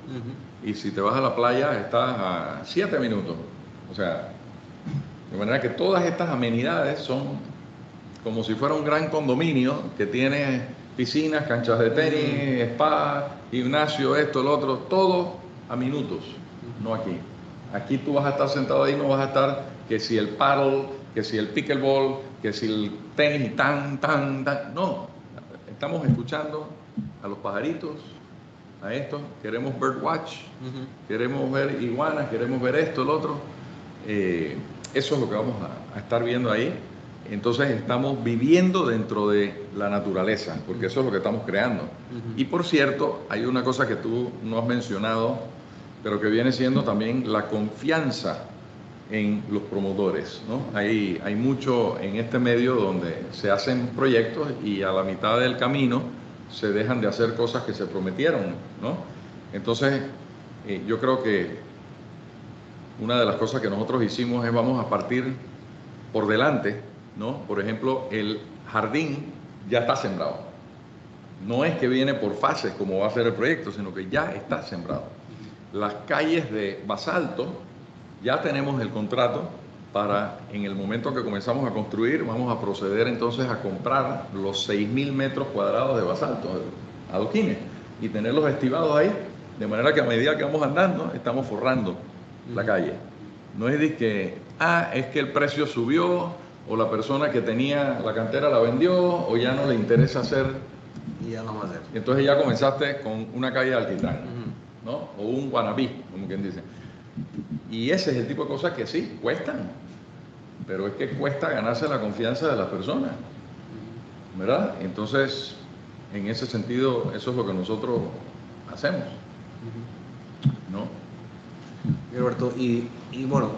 Y si te vas a la playa, estás a 7 minutos. O sea, de manera que todas estas amenidades son como si fuera un gran condominio que tiene piscinas, canchas de tenis, spa, gimnasio, esto, el otro, todo a minutos, no aquí. Aquí tú vas a estar sentado ahí, no vas a estar que si el paddle, que si el pickleball, que si el tenis, tan. No, estamos escuchando a los pajaritos, a esto, queremos birdwatch, queremos ver iguanas, queremos ver esto, el otro. Eso es lo que vamos a estar viendo ahí. Entonces estamos viviendo dentro de la naturaleza, porque eso es lo que estamos creando. Y por cierto, hay una cosa que tú no has mencionado, pero que viene siendo también la confianza en los promotores, ¿no? Hay mucho en este medio donde se hacen proyectos y a la mitad del camino se dejan de hacer cosas que se prometieron, ¿no? Entonces, yo creo que una de las cosas que nosotros hicimos es vamos a partir por delante, ¿no? Por ejemplo, el jardín ya está sembrado. No es que viene por fases como va a ser el proyecto, sino que ya está sembrado. Las calles de basalto, ya tenemos el contrato para, en el momento que comenzamos a construir, vamos a proceder entonces a comprar los 6.000 metros cuadrados de basalto, adoquines, y tenerlos estivados ahí, de manera que a medida que vamos andando, estamos forrando la calle. No es de que, es que el precio subió, o la persona que tenía la cantera la vendió, o ya no le interesa hacer. Y ya no vamos a hacer. Entonces ya comenzaste con una calle de alquitrán, ¿no? O un wannabe, como quien dice. Y ese es el tipo de cosas que sí, cuestan. Pero es que cuesta ganarse la confianza de las personas, ¿verdad? Entonces, en ese sentido, eso es lo que nosotros hacemos, ¿no? Roberto, y bueno,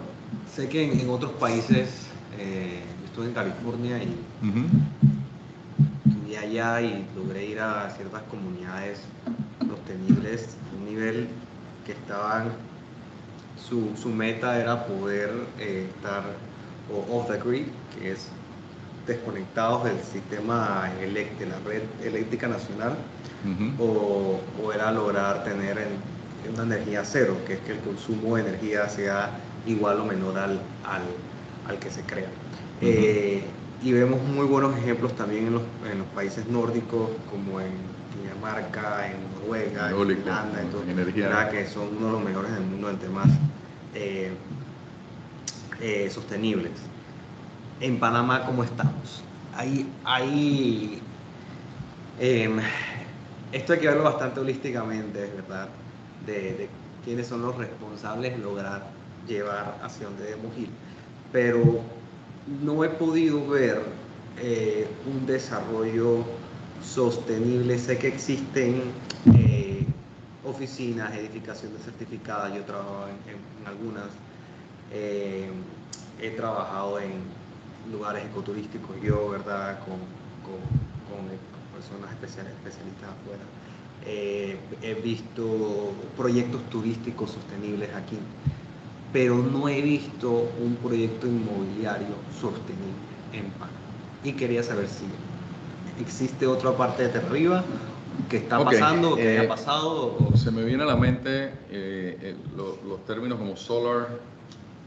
sé que en otros países, estuve en California y estuve allá y logré ir a ciertas comunidades sostenibles, un nivel que estaban, su meta era poder estar off the grid, que es desconectados del sistema de la red eléctrica nacional, o era lograr tener una energía cero, que es que el consumo de energía sea igual o menor al que se crea. Y vemos muy buenos ejemplos también en los países nórdicos, como en Dinamarca, en Noruega, en Finlandia, que son uno de los mejores del mundo en temas sostenibles. En Panamá, ¿cómo estamos? Esto hay que verlo bastante holísticamente, ¿verdad? De quiénes son los responsables de lograr llevar hacia donde debemos ir. Pero no he podido ver un desarrollo sostenible. Sé que existen oficinas, edificaciones certificadas. Yo trabajo en algunas. He trabajado en lugares ecoturísticos yo, ¿verdad? Con personas especialistas afuera. He visto proyectos turísticos sostenibles aquí, pero no he visto un proyecto inmobiliario sostenible en Panamá. Y quería saber si existe otra parte de arriba que está pasando, que haya pasado. Se me viene a la mente los términos como solar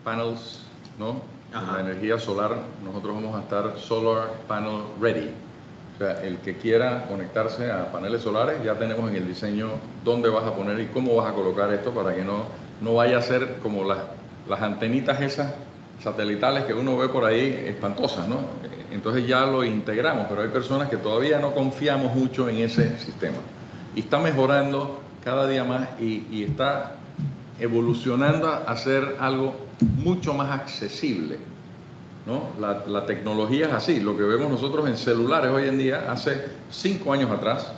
panels, ¿no? La energía solar, nosotros vamos a estar solar panel ready. O sea, el que quiera conectarse a paneles solares, ya tenemos en el diseño dónde vas a poner y cómo vas a colocar esto para que no vaya a ser como las antenitas esas satelitales que uno ve por ahí espantosas, ¿no? Entonces ya lo integramos, pero hay personas que todavía no confiamos mucho en ese sistema. Y está mejorando cada día más y está evolucionando a ser algo mucho más accesible, ¿no? La tecnología es así. Lo que vemos nosotros en celulares hoy en día, hace 5 años atrás,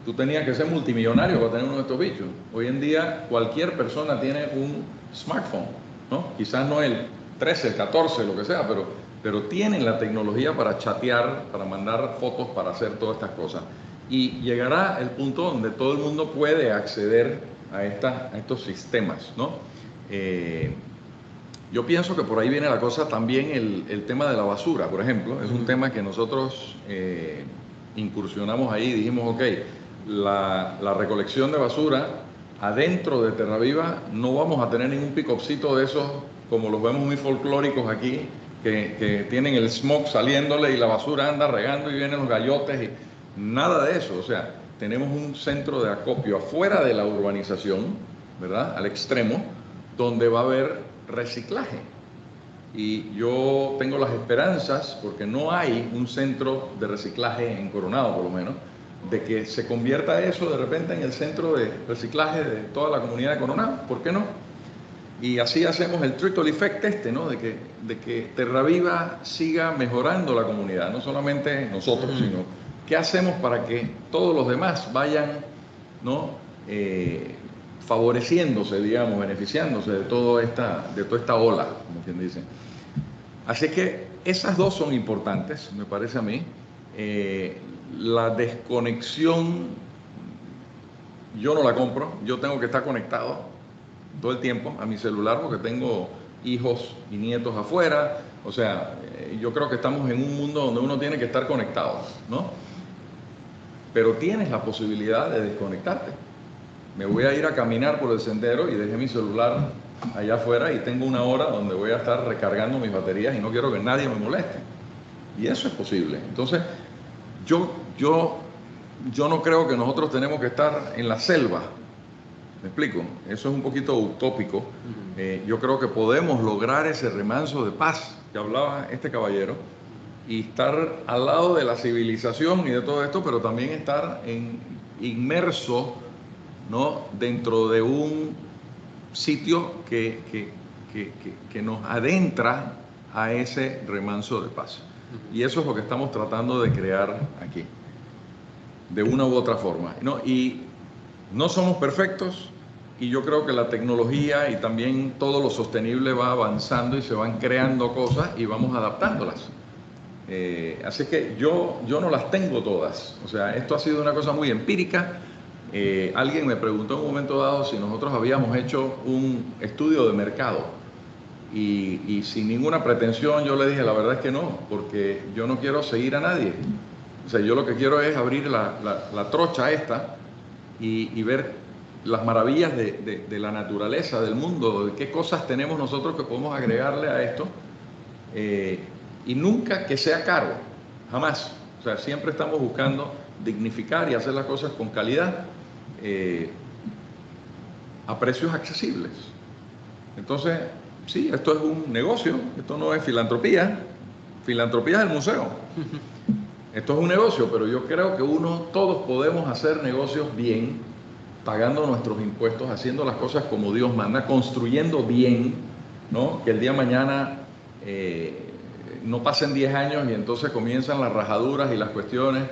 tú tenías que ser multimillonario para tener uno de estos bichos. Hoy en día cualquier persona tiene un smartphone, ¿no? Quizás no el 13, el 14, lo que sea, pero tienen la tecnología para chatear, para mandar fotos, para hacer todas estas cosas. Y llegará el punto donde todo el mundo puede acceder a estos sistemas, ¿no? Yo pienso que por ahí viene la cosa también, el tema de la basura, por ejemplo. Es un tema que nosotros incursionamos ahí, dijimos, ok, la recolección de basura adentro de Terra Viva no vamos a tener ningún pick-upcito de esos, como los vemos muy folclóricos aquí, que tienen el smoke saliéndole y la basura anda regando y vienen los gallotes y nada de eso. O sea, tenemos un centro de acopio afuera de la urbanización, ¿verdad? Al extremo, donde va a haber reciclaje. Y yo tengo las esperanzas, porque no hay un centro de reciclaje en Coronado por lo menos, de que se convierta eso de repente en el centro de reciclaje de toda la comunidad de Coronado. ¿Por qué no? Y así hacemos el trickle effect ¿no? De que Terra Viva siga mejorando la comunidad, no solamente nosotros, sino qué hacemos para que todos los demás vayan, ¿no? Favoreciéndose, digamos, beneficiándose de toda esta ola, como quien dice. Así que esas dos son importantes, me parece a mí. La desconexión, yo no la compro, yo tengo que estar conectado todo el tiempo a mi celular porque tengo hijos y nietos afuera. O sea, yo creo que estamos en un mundo donde uno tiene que estar conectado, ¿no? Pero tienes la posibilidad de desconectarte. Me voy a ir a caminar por el sendero y dejé mi celular allá afuera y tengo una hora donde voy a estar recargando mis baterías y no quiero que nadie me moleste. Y eso es posible. Entonces, yo no creo que nosotros tenemos que estar en la selva. ¿Me explico? Eso es un poquito utópico. Yo creo que podemos lograr ese remanso de paz que hablaba este caballero y estar al lado de la civilización y de todo esto, pero también estar inmerso, ¿no? Dentro de un sitio que nos adentra a ese remanso de paz. Y eso es lo que estamos tratando de crear aquí, de una u otra forma, ¿no? Y no somos perfectos y yo creo que la tecnología y también todo lo sostenible va avanzando y se van creando cosas y vamos adaptándolas. Así que yo no las tengo todas. O sea, esto ha sido una cosa muy empírica. Alguien me preguntó en un momento dado si nosotros habíamos hecho un estudio de mercado y sin ninguna pretensión yo le dije, la verdad es que no, porque yo no quiero seguir a nadie. O sea, yo lo que quiero es abrir la trocha esta y ver las maravillas de la naturaleza, del mundo, de qué cosas tenemos nosotros que podemos agregarle a esto, y nunca que sea caro, jamás. O sea, siempre estamos buscando dignificar y hacer las cosas con calidad, a precios accesibles. Entonces, sí, esto es un negocio, esto no es filantropía. Filantropía es el museo. Esto es un negocio, pero yo creo que todos podemos hacer negocios bien, pagando nuestros impuestos, haciendo las cosas como Dios manda, construyendo bien, ¿no? Que el día de mañana no pasen 10 años y entonces comienzan las rajaduras y las cuestiones.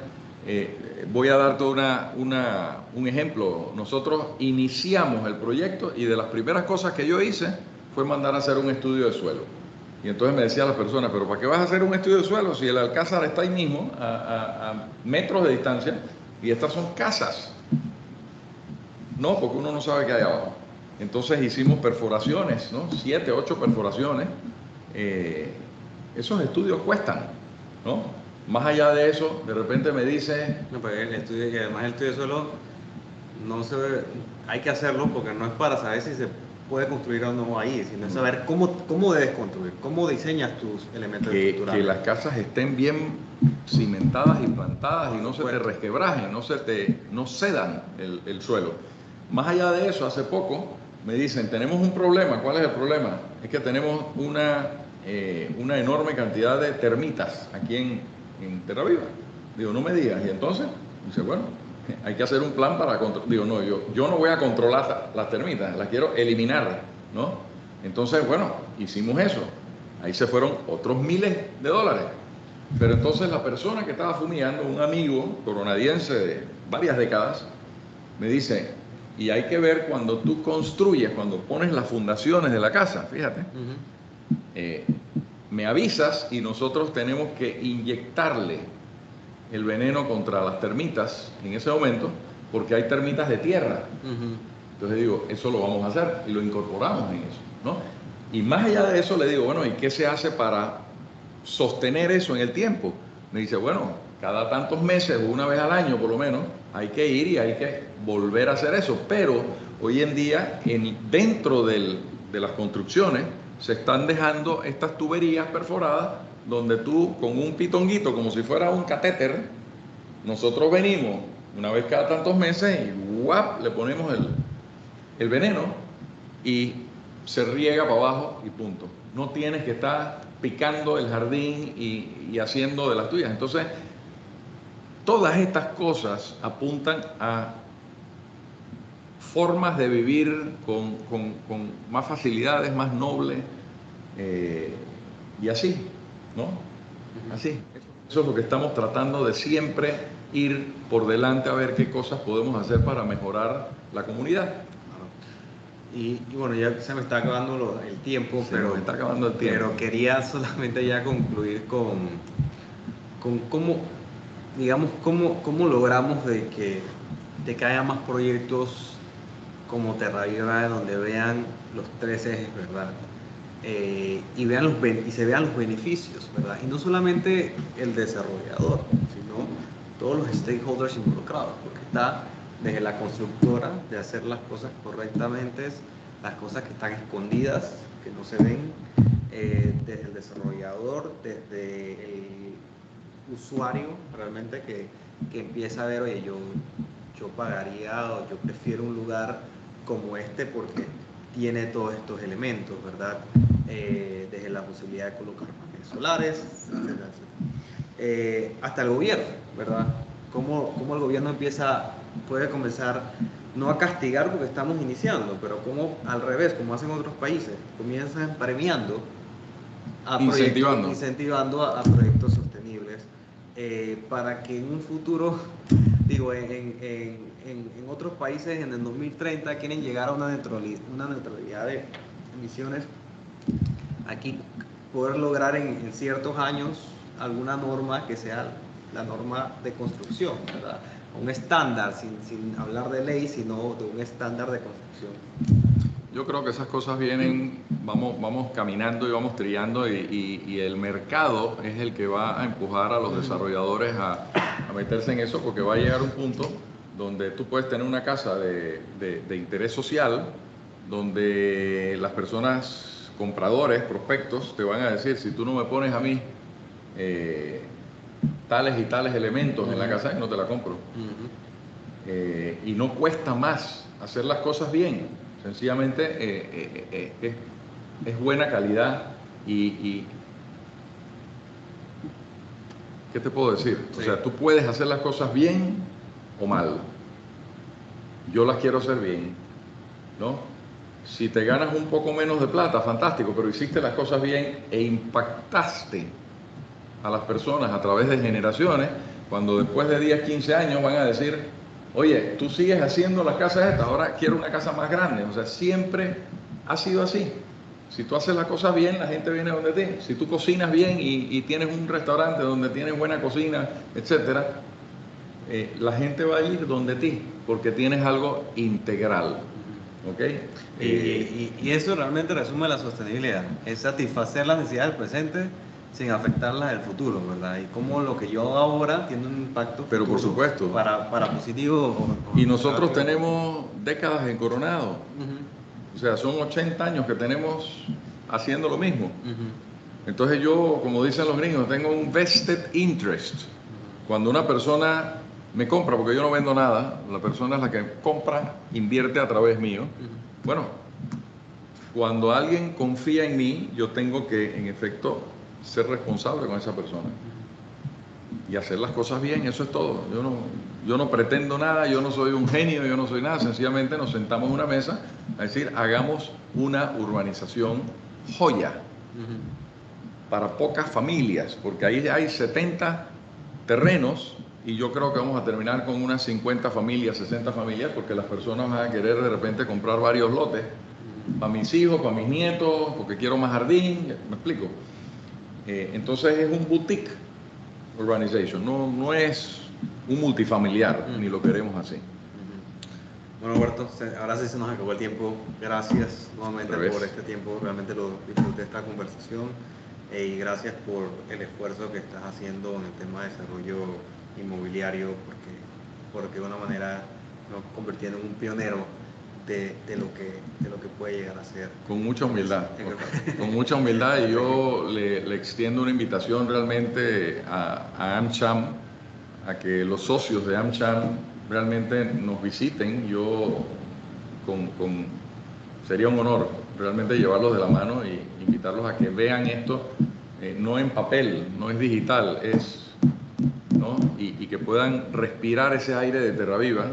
Voy a darte un ejemplo. Nosotros iniciamos el proyecto y de las primeras cosas que yo hice fue mandar a hacer un estudio de suelo. Y entonces me decía las personas, pero ¿para qué vas a hacer un estudio de suelo si el Alcázar está ahí mismo, a metros de distancia, y estas son casas? No, porque uno no sabe qué hay abajo. Entonces hicimos perforaciones, ¿no? 7, 8 perforaciones. Esos estudios cuestan, ¿no? Más allá de eso, de repente me dice... No, pues el estudio, y además el estudio de suelo no se ve, hay que hacerlo porque no es para saber si se puede construir o no ahí, sino es saber cómo debes construir, cómo diseñas tus elementos estructurales. Que las casas estén bien cimentadas y plantadas y no se te resquebrajen, no cedan el suelo. Más allá de eso, hace poco me dicen, tenemos un problema. ¿Cuál es el problema? Es que tenemos una enorme cantidad de termitas aquí en Terra Viva. Digo, no me digas. Y entonces, dice, bueno, hay que hacer un plan para controlar. Digo, no, yo no voy a controlar las termitas, las quiero eliminar, ¿no? Entonces, bueno, hicimos eso. Ahí se fueron otros miles de dólares. Pero entonces la persona que estaba fumigando, un amigo coronadiense de varias décadas, me dice, y hay que ver cuando tú construyes, cuando pones las fundaciones de la casa, fíjate, me avisas y nosotros tenemos que inyectarle el veneno contra las termitas en ese momento, porque hay termitas de tierra. Entonces digo, eso lo vamos a hacer y lo incorporamos en eso, ¿no? Y más allá de eso le digo, bueno, ¿y qué se hace para sostener eso en el tiempo? Me dice, bueno, cada tantos meses o una vez al año por lo menos, hay que ir y hay que volver a hacer eso. Pero hoy en día, dentro de las construcciones, se están dejando estas tuberías perforadas donde tú con un pitonguito, como si fuera un catéter, nosotros venimos una vez cada tantos meses y ¡guap! Le ponemos el veneno y se riega para abajo y punto. No tienes que estar picando el jardín y haciendo de las tuyas. Entonces, todas estas cosas apuntan a formas de vivir con más facilidades, más nobles, y así, ¿no? Así. Eso es lo que estamos tratando de siempre ir por delante a ver qué cosas podemos hacer para mejorar la comunidad. Y bueno, ya se me está acabando el tiempo, Me está acabando el tiempo. Pero quería solamente ya concluir con cómo, digamos, cómo logramos de que haya más proyectos como Terra Viva, donde vean los 3 ejes, ¿verdad? Y se vean los beneficios, ¿verdad? Y no solamente el desarrollador, sino todos los stakeholders involucrados, porque está desde la constructora de hacer las cosas correctamente, las cosas que están escondidas, que no se ven, desde el desarrollador, desde el usuario realmente que empieza a ver, oye, yo pagaría o yo prefiero un lugar como este porque tiene todos estos elementos, ¿verdad? Desde la posibilidad de colocar paneles solares, etcétera, etcétera. Hasta el gobierno, ¿verdad? Cómo el gobierno puede comenzar, no a castigar porque estamos iniciando, pero como al revés, como hacen otros países, comienzan premiando incentivando a proyectos sostenibles, para que en un futuro, digo, en otros países en el 2030 quieren llegar a una neutralidad de emisiones, aquí poder lograr en ciertos años alguna norma que sea la norma de construcción, ¿verdad? Un estándar, sin hablar de ley, sino de un estándar de construcción. Yo creo que esas cosas vienen, vamos caminando y vamos trillando y el mercado es el que va a empujar a los desarrolladores a meterse en eso, porque va a llegar un punto donde tú puedes tener una casa de interés social, donde las personas, compradores, prospectos, te van a decir, si tú no me pones a mí tales y tales elementos en la casa, no te la compro. Y no cuesta más hacer las cosas bien, sencillamente es buena calidad y ¿qué te puedo decir? Sí. O sea, tú puedes hacer las cosas bien o mal. Yo las quiero hacer bien, ¿no? Si te ganas un poco menos de plata, fantástico, pero hiciste las cosas bien e impactaste a las personas a través de generaciones, cuando después de 10, 15 años van a decir, oye, tú sigues haciendo las casas estas, ahora quiero una casa más grande. O sea, siempre ha sido así. Si tú haces las cosas bien, la gente viene donde ti. Si tú cocinas bien y tienes un restaurante donde tienes buena cocina, etcétera, la gente va a ir donde ti, porque tienes algo integral. ¿Okay? Y eso realmente resume la sostenibilidad, es satisfacer las necesidades del presente sin afectar las del futuro, ¿verdad? Y cómo lo que yo hago ahora tiene un impacto pero por supuesto para positivo y nosotros tenemos décadas en Coronado. O sea, son 80 años que tenemos haciendo lo mismo. Entonces yo, como dicen los gringos, tengo un vested interest. Cuando una persona me compra, porque yo no vendo nada, la persona es la que compra, invierte a través mío. Bueno, cuando alguien confía en mí, yo tengo que, en efecto, ser responsable con esa persona y hacer las cosas bien, eso es todo. Yo no pretendo nada, yo no soy un genio, yo no soy nada, sencillamente nos sentamos en una mesa a decir, hagamos una urbanización joya para pocas familias, porque ahí hay 70 terrenos y yo creo que vamos a terminar con unas 50 familias, 60 familias, porque las personas van a querer de repente comprar varios lotes para mis hijos, para mis nietos, porque quiero más jardín, ¿me explico? Entonces es un boutique urbanization, no es un multifamiliar, ni lo queremos así. Bueno, Roberto, ahora sí se nos acabó el tiempo. Gracias nuevamente por este tiempo. Realmente lo disfruté esta conversación. Y gracias por el esfuerzo que estás haciendo en el tema de desarrollo inmobiliario, porque de una manera nos convirtiendo en un pionero de lo que puede llegar a ser. Con mucha humildad, con mucha humildad, y yo le extiendo una invitación realmente a AmCham, a que los socios de AmCham realmente nos visiten. Yo sería un honor realmente llevarlos de la mano e invitarlos a que vean esto, no en papel, no es digital, ¿no? Y que puedan respirar ese aire de Terraviva,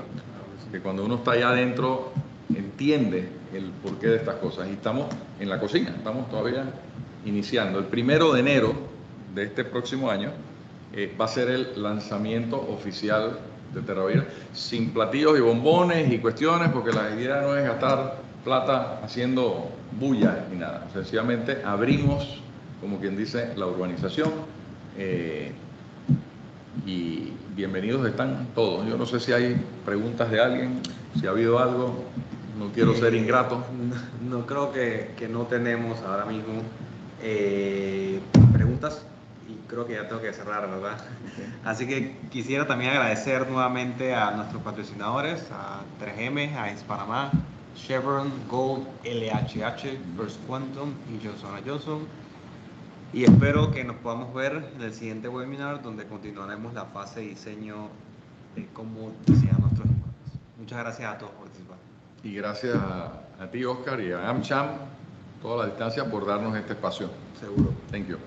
que cuando uno está allá adentro entiende el porqué de estas cosas. Y estamos en la cocina, estamos todavía iniciando. El 1 de enero de este próximo año va a ser el lanzamiento oficial de Terraviva, sin platillos y bombones y cuestiones, porque la idea no es gastar plata haciendo bulla ni nada. Sencillamente abrimos, como quien dice, la urbanización, y bienvenidos están todos. Yo no sé si hay preguntas de alguien, si ha habido algo. No quiero ser ingrato. No creo que no tenemos ahora mismo preguntas, y creo que ya tengo que cerrar, ¿verdad? Okay. Así que quisiera también agradecer nuevamente a nuestros patrocinadores, a 3M, a Hispanamá, Chevron, Gold, LHH, First Quantum y Johnson & Johnson. Y espero que nos podamos ver en el siguiente webinar, donde continuaremos la fase de diseño de cómo diseñar nuestros inmuebles. Muchas gracias a todos por participar. Y gracias a ti, Oscar, y a AmCham, toda la distancia, por darnos este espacio. Seguro. Thank you.